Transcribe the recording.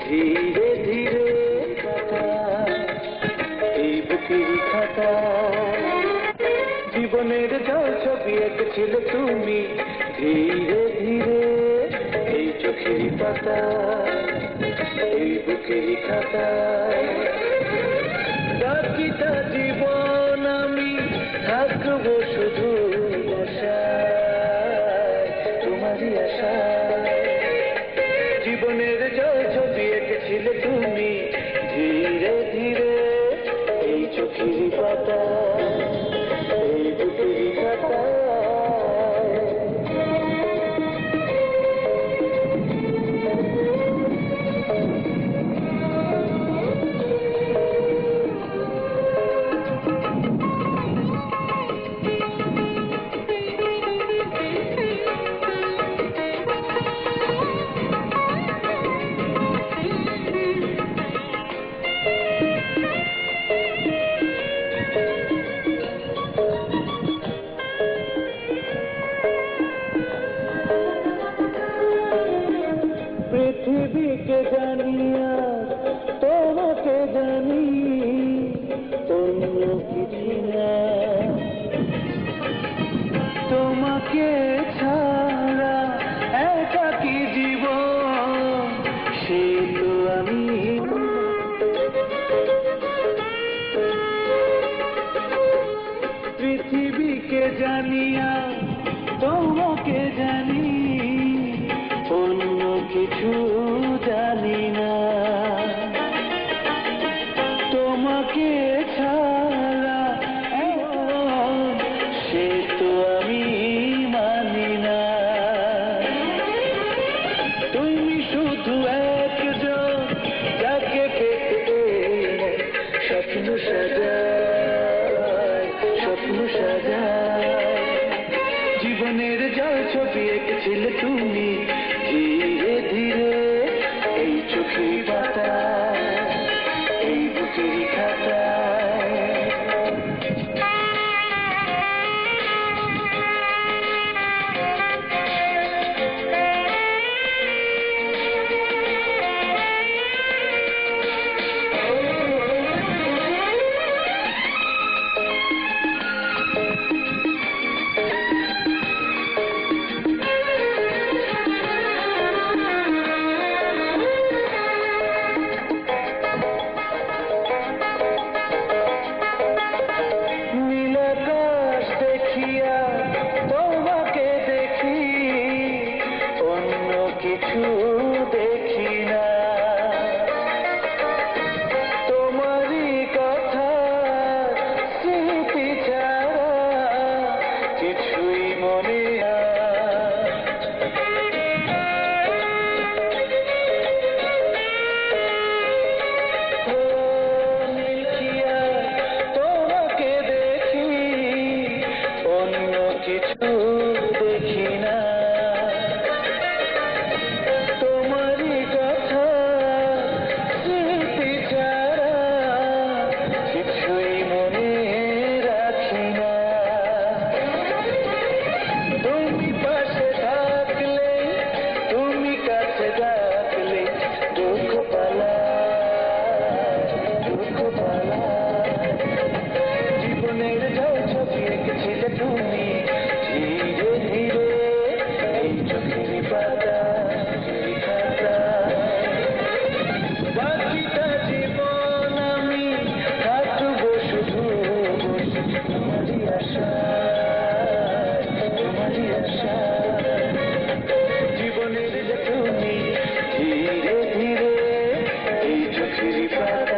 ধীরে ধীরে কাটা এই বুকের খাতা জীবনের জল ছবি এঁকেছিলে তুমি ধীরে ধীরে এই চোখের পাতা এই বুকের খাতা বাকিটা জীবন আমি থাকবো শুধু বসায় তোমারই আশায় জীবনের জল ছবি এঁকেছিলে তুমি ধীরে ধীরে এই চোখের পাতা এই বুকের খাতা পৃথিবীকে জানিয়া তোমাকে জানি অন্য কিছু না তোমাকে ছাড়া একাকী জীবন সে তো আমি পৃথিবীকে জানিয়া তোমাকে জানি অন্য কিছু জানি না তোমাকে ছাড়া সে তো আমি মানি না তুমি শুধু একজন যাকে পেতে স্বপ্ন সাজায় স্বপ্ন সাজায় জীবনের জল ছবি এঁকেছিলে তুমি ধীরে ধীরে এই চোখের পাতা এই বুকের খাতা কিছু দেখি না তোমারই কথা স্মৃতি ছাড়া কিছুই মনে তোমাকে দেখি অন্য কিছু দেখি না জীবনের জল ছবি এঁকেছিলে তুমি ধীরে ধীরে এই চোখের পাতা খাতা বাকিটা জীবন আমি থাকবো শুধু তোমারই আশায় তোমারই আশায় জীবনের তুমি ধীরে ধীরে এই চোখের পাতা